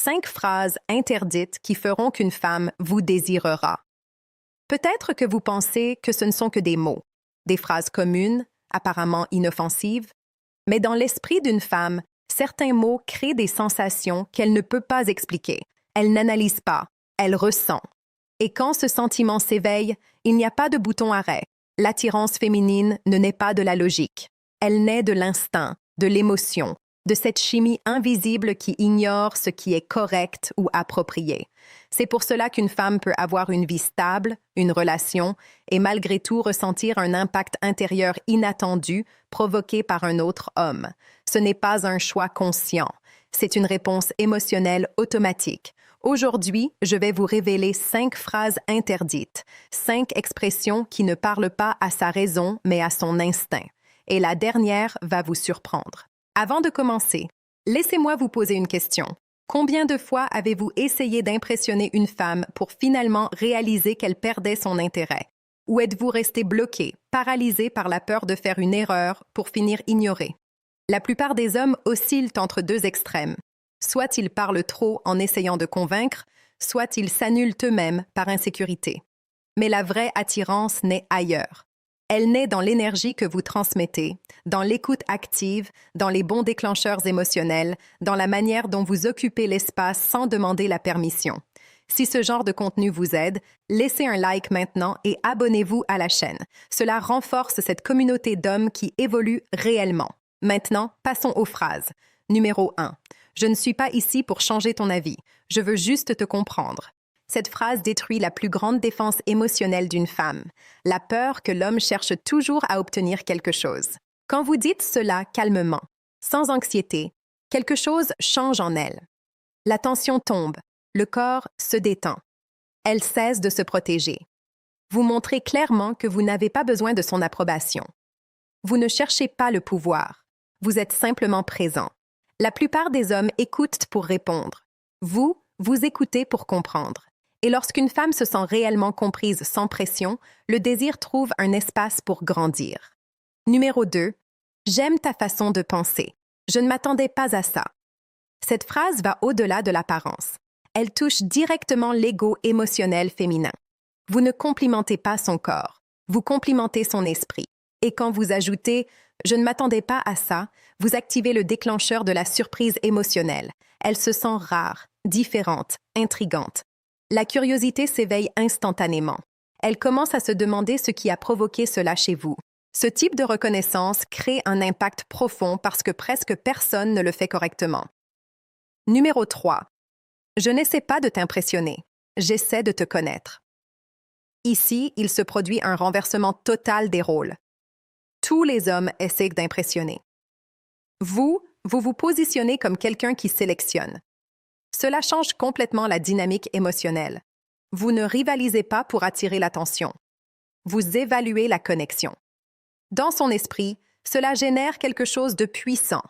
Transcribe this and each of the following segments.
5 phrases interdites qui feront qu'une femme vous désirera. Peut-être que vous pensez que ce ne sont que des mots, des phrases communes, apparemment inoffensives, mais dans l'esprit d'une femme, certains mots créent des sensations qu'elle ne peut pas expliquer. Elle n'analyse pas, elle ressent. Et quand ce sentiment s'éveille, il n'y a pas de bouton arrêt. L'attirance féminine ne naît pas de la logique. Elle naît de l'instinct, de l'émotion, de cette chimie invisible qui ignore ce qui est correct ou approprié. C'est pour cela qu'une femme peut avoir une vie stable, une relation, et malgré tout ressentir un impact intérieur inattendu provoqué par un autre homme. Ce n'est pas un choix conscient, c'est une réponse émotionnelle automatique. Aujourd'hui, je vais vous révéler 5 phrases interdites, 5 expressions qui ne parlent pas à sa raison mais à son instinct. Et la dernière va vous surprendre. Avant de commencer, laissez-moi vous poser une question. Combien de fois avez-vous essayé d'impressionner une femme pour finalement réaliser qu'elle perdait son intérêt? Ou êtes-vous resté bloqué, paralysé par la peur de faire une erreur pour finir ignoré? La plupart des hommes oscillent entre deux extrêmes. Soit ils parlent trop en essayant de convaincre, soit ils s'annulent eux-mêmes par insécurité. Mais la vraie attirance naît ailleurs. Elle naît dans l'énergie que vous transmettez, dans l'écoute active, dans les bons déclencheurs émotionnels, dans la manière dont vous occupez l'espace sans demander la permission. Si ce genre de contenu vous aide, laissez un like maintenant et abonnez-vous à la chaîne. Cela renforce cette communauté d'hommes qui évolue réellement. Maintenant, passons aux phrases. Numéro 1. Je ne suis pas ici pour changer ton avis. Je veux juste te comprendre. Cette phrase détruit la plus grande défense émotionnelle d'une femme, la peur que l'homme cherche toujours à obtenir quelque chose. Quand vous dites cela calmement, sans anxiété, quelque chose change en elle. La tension tombe, le corps se détend. Elle cesse de se protéger. Vous montrez clairement que vous n'avez pas besoin de son approbation. Vous ne cherchez pas le pouvoir. Vous êtes simplement présent. La plupart des hommes écoutent pour répondre. Vous écoutez pour comprendre. Et lorsqu'une femme se sent réellement comprise sans pression, le désir trouve un espace pour grandir. Numéro 2. J'aime ta façon de penser. Je ne m'attendais pas à ça. Cette phrase va au-delà de l'apparence. Elle touche directement l'ego émotionnel féminin. Vous ne complimentez pas son corps, vous complimentez son esprit. Et quand vous ajoutez « je ne m'attendais pas à ça », vous activez le déclencheur de la surprise émotionnelle. Elle se sent rare, différente, intrigante. La curiosité s'éveille instantanément. Elle commence à se demander ce qui a provoqué cela chez vous. Ce type de reconnaissance crée un impact profond parce que presque personne ne le fait correctement. Numéro 3. Je n'essaie pas de t'impressionner. J'essaie de te connaître. Ici, il se produit un renversement total des rôles. Tous les hommes essaient d'impressionner. Vous vous positionnez comme quelqu'un qui sélectionne. Cela change complètement la dynamique émotionnelle. Vous ne rivalisez pas pour attirer l'attention. Vous évaluez la connexion. Dans son esprit, cela génère quelque chose de puissant.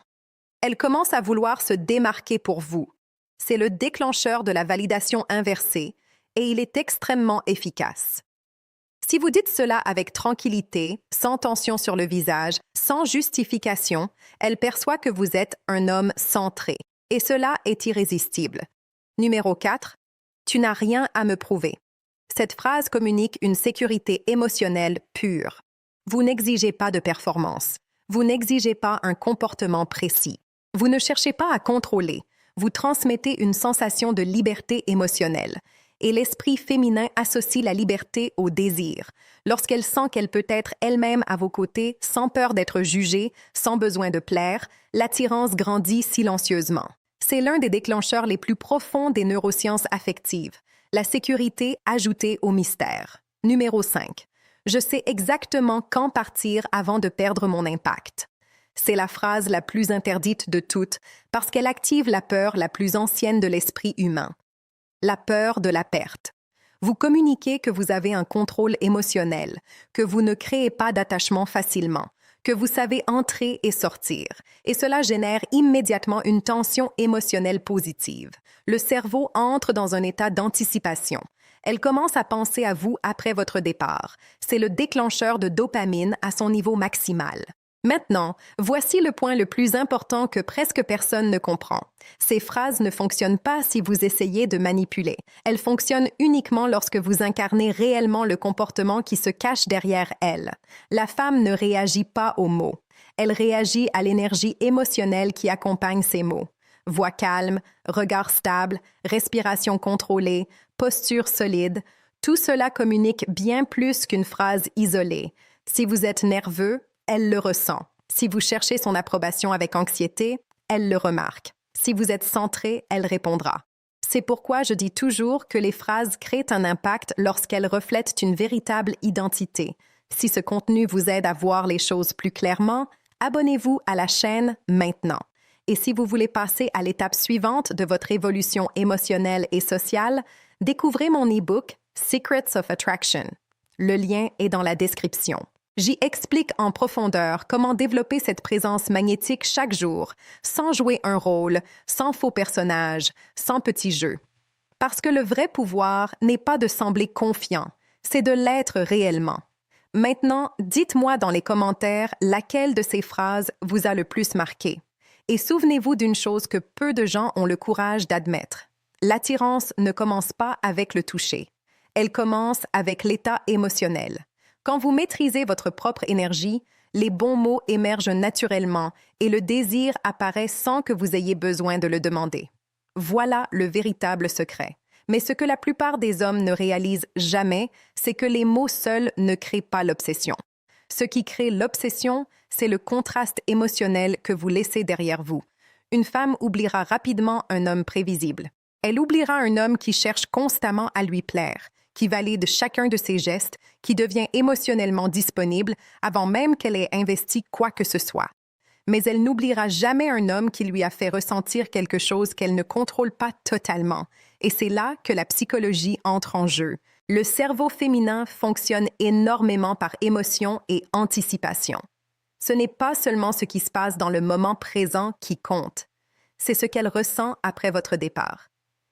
Elle commence à vouloir se démarquer pour vous. C'est le déclencheur de la validation inversée et il est extrêmement efficace. Si vous dites cela avec tranquillité, sans tension sur le visage, sans justification, elle perçoit que vous êtes un homme centré. Et cela est irrésistible. Numéro 4. Tu n'as rien à me prouver. Cette phrase communique une sécurité émotionnelle pure. Vous n'exigez pas de performance. Vous n'exigez pas un comportement précis. Vous ne cherchez pas à contrôler. Vous transmettez une sensation de liberté émotionnelle. Et l'esprit féminin associe la liberté au désir. Lorsqu'elle sent qu'elle peut être elle-même à vos côtés, sans peur d'être jugée, sans besoin de plaire, l'attirance grandit silencieusement. C'est l'un des déclencheurs les plus profonds des neurosciences affectives, la sécurité ajoutée au mystère. Numéro 5. Je sais exactement quand partir avant de perdre mon impact. C'est la phrase la plus interdite de toutes parce qu'elle active la peur la plus ancienne de l'esprit humain. La peur de la perte. Vous communiquez que vous avez un contrôle émotionnel, que vous ne créez pas d'attachement facilement, que vous savez entrer et sortir, et cela génère immédiatement une tension émotionnelle positive. Le cerveau entre dans un état d'anticipation. Elle commence à penser à vous après votre départ. C'est le déclencheur de dopamine à son niveau maximal. Maintenant, voici le point le plus important que presque personne ne comprend. Ces phrases ne fonctionnent pas si vous essayez de manipuler. Elles fonctionnent uniquement lorsque vous incarnez réellement le comportement qui se cache derrière elles. La femme ne réagit pas aux mots. Elle réagit à l'énergie émotionnelle qui accompagne ces mots. Voix calme, regard stable, respiration contrôlée, posture solide, tout cela communique bien plus qu'une phrase isolée. Si vous êtes nerveux, elle le ressent. Si vous cherchez son approbation avec anxiété, elle le remarque. Si vous êtes centré, elle répondra. C'est pourquoi je dis toujours que les phrases créent un impact lorsqu'elles reflètent une véritable identité. Si ce contenu vous aide à voir les choses plus clairement, abonnez-vous à la chaîne maintenant. Et si vous voulez passer à l'étape suivante de votre évolution émotionnelle et sociale, découvrez mon e-book Secrets of Attraction. Le lien est dans la description. J'y explique en profondeur comment développer cette présence magnétique chaque jour, sans jouer un rôle, sans faux personnages, sans petits jeux. Parce que le vrai pouvoir n'est pas de sembler confiant, c'est de l'être réellement. Maintenant, dites-moi dans les commentaires laquelle de ces phrases vous a le plus marqué. Et souvenez-vous d'une chose que peu de gens ont le courage d'admettre. L'attirance ne commence pas avec le toucher. Elle commence avec l'état émotionnel. Quand vous maîtrisez votre propre énergie, les bons mots émergent naturellement et le désir apparaît sans que vous ayez besoin de le demander. Voilà le véritable secret. Mais ce que la plupart des hommes ne réalisent jamais, c'est que les mots seuls ne créent pas l'obsession. Ce qui crée l'obsession, c'est le contraste émotionnel que vous laissez derrière vous. Une femme oubliera rapidement un homme prévisible. Elle oubliera un homme qui cherche constamment à lui plaire, qui valide chacun de ses gestes, qui devient émotionnellement disponible avant même qu'elle ait investi quoi que ce soit. Mais elle n'oubliera jamais un homme qui lui a fait ressentir quelque chose qu'elle ne contrôle pas totalement. Et c'est là que la psychologie entre en jeu. Le cerveau féminin fonctionne énormément par émotion et anticipation. Ce n'est pas seulement ce qui se passe dans le moment présent qui compte, c'est ce qu'elle ressent après votre départ.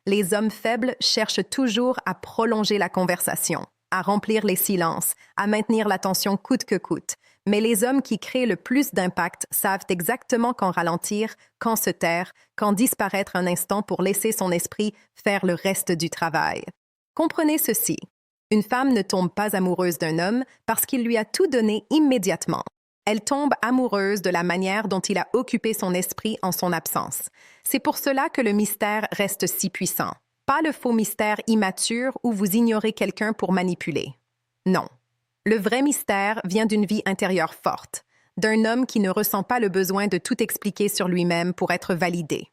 Les hommes faibles cherchent toujours à prolonger la conversation, à remplir les silences, à maintenir l'attention coûte que coûte. Mais les hommes qui créent le plus d'impact savent exactement quand ralentir, quand se taire, quand disparaître un instant pour laisser son esprit faire le reste du travail. Comprenez ceci. Une femme ne tombe pas amoureuse d'un homme parce qu'il lui a tout donné immédiatement. Elle tombe amoureuse de la manière dont il a occupé son esprit en son absence. C'est pour cela que le mystère reste si puissant. Pas le faux mystère immature où vous ignorez quelqu'un pour manipuler. Non. Le vrai mystère vient d'une vie intérieure forte, d'un homme qui ne ressent pas le besoin de tout expliquer sur lui-même pour être validé.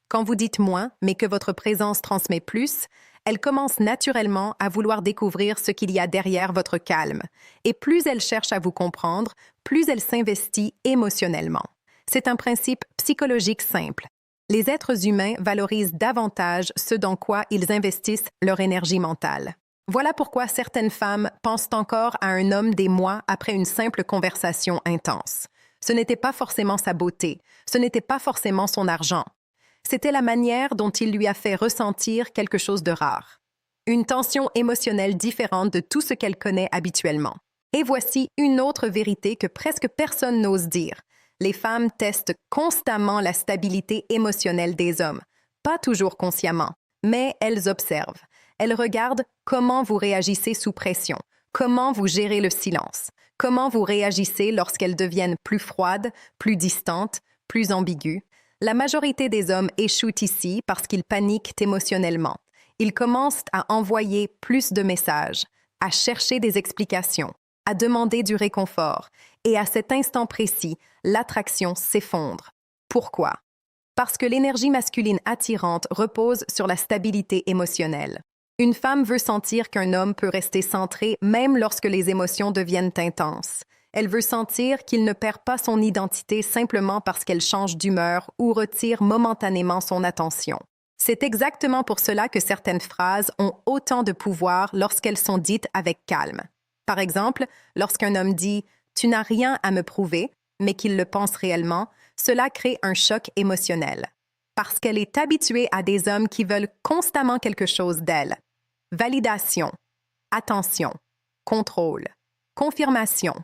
Quand vous dites moins, mais que votre présence transmet plus, elle commence naturellement à vouloir découvrir ce qu'il y a derrière votre calme. Et plus elle cherche à vous comprendre, plus elle s'investit émotionnellement. C'est un principe psychologique simple. Les êtres humains valorisent davantage ce dans quoi ils investissent leur énergie mentale. Voilà pourquoi certaines femmes pensent encore à un homme des mois après une simple conversation intense. Ce n'était pas forcément sa beauté, ce n'était pas forcément son argent. C'était la manière dont il lui a fait ressentir quelque chose de rare. Une tension émotionnelle différente de tout ce qu'elle connaît habituellement. Et voici une autre vérité que presque personne n'ose dire. Les femmes testent constamment la stabilité émotionnelle des hommes. Pas toujours consciemment, mais elles observent. Elles regardent comment vous réagissez sous pression, comment vous gérez le silence, comment vous réagissez lorsqu'elles deviennent plus froides, plus distantes, plus ambiguës. La majorité des hommes échouent ici parce qu'ils paniquent émotionnellement. Ils commencent à envoyer plus de messages, à chercher des explications, à demander du réconfort. Et à cet instant précis, l'attraction s'effondre. Pourquoi? Parce que l'énergie masculine attirante repose sur la stabilité émotionnelle. Une femme veut sentir qu'un homme peut rester centré même lorsque les émotions deviennent intenses. Elle veut sentir qu'il ne perd pas son identité simplement parce qu'elle change d'humeur ou retire momentanément son attention. C'est exactement pour cela que certaines phrases ont autant de pouvoir lorsqu'elles sont dites avec calme. Par exemple, lorsqu'un homme dit « Tu n'as rien à me prouver », mais qu'il le pense réellement, cela crée un choc émotionnel. Parce qu'elle est habituée à des hommes qui veulent constamment quelque chose d'elle. Validation, attention, contrôle, confirmation.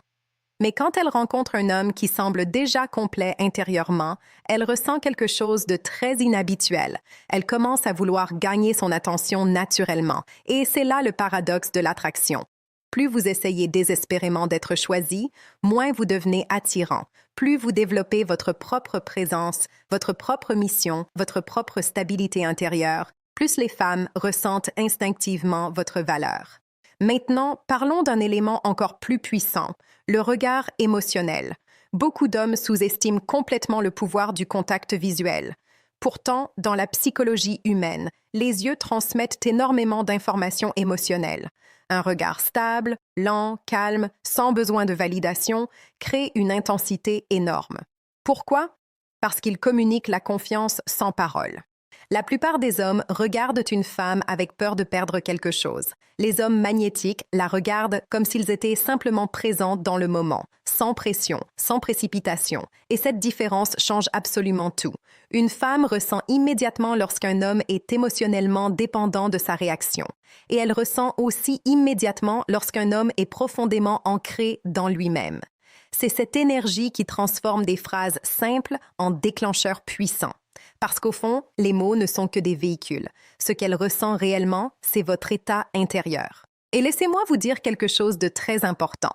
Mais quand elle rencontre un homme qui semble déjà complet intérieurement, elle ressent quelque chose de très inhabituel. Elle commence à vouloir gagner son attention naturellement. Et c'est là le paradoxe de l'attraction. Plus vous essayez désespérément d'être choisi, moins vous devenez attirant. Plus vous développez votre propre présence, votre propre mission, votre propre stabilité intérieure, plus les femmes ressentent instinctivement votre valeur. Maintenant, parlons d'un élément encore plus puissant, le regard émotionnel. Beaucoup d'hommes sous-estiment complètement le pouvoir du contact visuel. Pourtant, dans la psychologie humaine, les yeux transmettent énormément d'informations émotionnelles. Un regard stable, lent, calme, sans besoin de validation, crée une intensité énorme. Pourquoi? Parce qu'il communique la confiance sans parole. La plupart des hommes regardent une femme avec peur de perdre quelque chose. Les hommes magnétiques la regardent comme s'ils étaient simplement présents dans le moment, sans pression, sans précipitation. Et cette différence change absolument tout. Une femme ressent immédiatement lorsqu'un homme est émotionnellement dépendant de sa réaction. Et elle ressent aussi immédiatement lorsqu'un homme est profondément ancré dans lui-même. C'est cette énergie qui transforme des phrases simples en déclencheurs puissants. Parce qu'au fond, les mots ne sont que des véhicules. Ce qu'elle ressent réellement, c'est votre état intérieur. Et laissez-moi vous dire quelque chose de très important.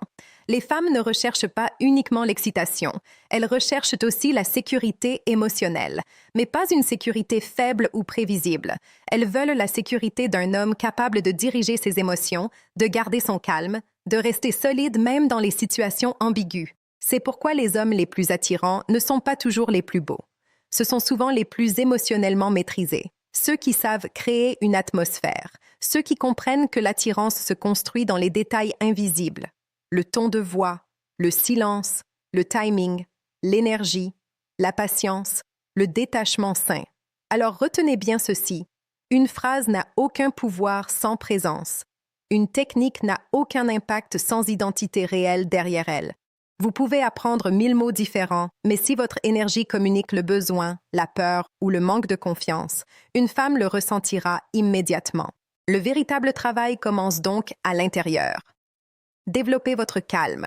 Les femmes ne recherchent pas uniquement l'excitation. Elles recherchent aussi la sécurité émotionnelle, mais pas une sécurité faible ou prévisible. Elles veulent la sécurité d'un homme capable de diriger ses émotions, de garder son calme, de rester solide même dans les situations ambiguës. C'est pourquoi les hommes les plus attirants ne sont pas toujours les plus beaux. Ce sont souvent les plus émotionnellement maîtrisés, ceux qui savent créer une atmosphère, ceux qui comprennent que l'attirance se construit dans les détails invisibles, le ton de voix, le silence, le timing, l'énergie, la patience, le détachement sain. Alors retenez bien ceci, une phrase n'a aucun pouvoir sans présence. Une technique n'a aucun impact sans identité réelle derrière elle. Vous pouvez apprendre 1000 mots différents, mais si votre énergie communique le besoin, la peur ou le manque de confiance, une femme le ressentira immédiatement. Le véritable travail commence donc à l'intérieur. Développez votre calme.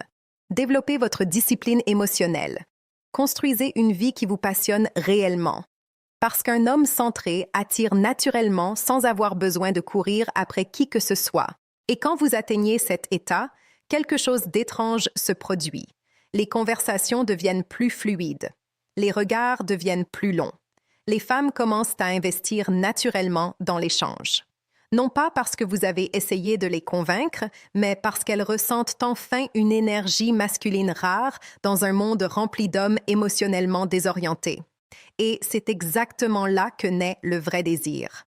Développez votre discipline émotionnelle. Construisez une vie qui vous passionne réellement. Parce qu'un homme centré attire naturellement sans avoir besoin de courir après qui que ce soit. Et quand vous atteignez cet état, quelque chose d'étrange se produit. Les conversations deviennent plus fluides. Les regards deviennent plus longs. Les femmes commencent à investir naturellement dans l'échange. Non pas parce que vous avez essayé de les convaincre, mais parce qu'elles ressentent enfin une énergie masculine rare dans un monde rempli d'hommes émotionnellement désorientés. Et c'est exactement là que naît le vrai désir.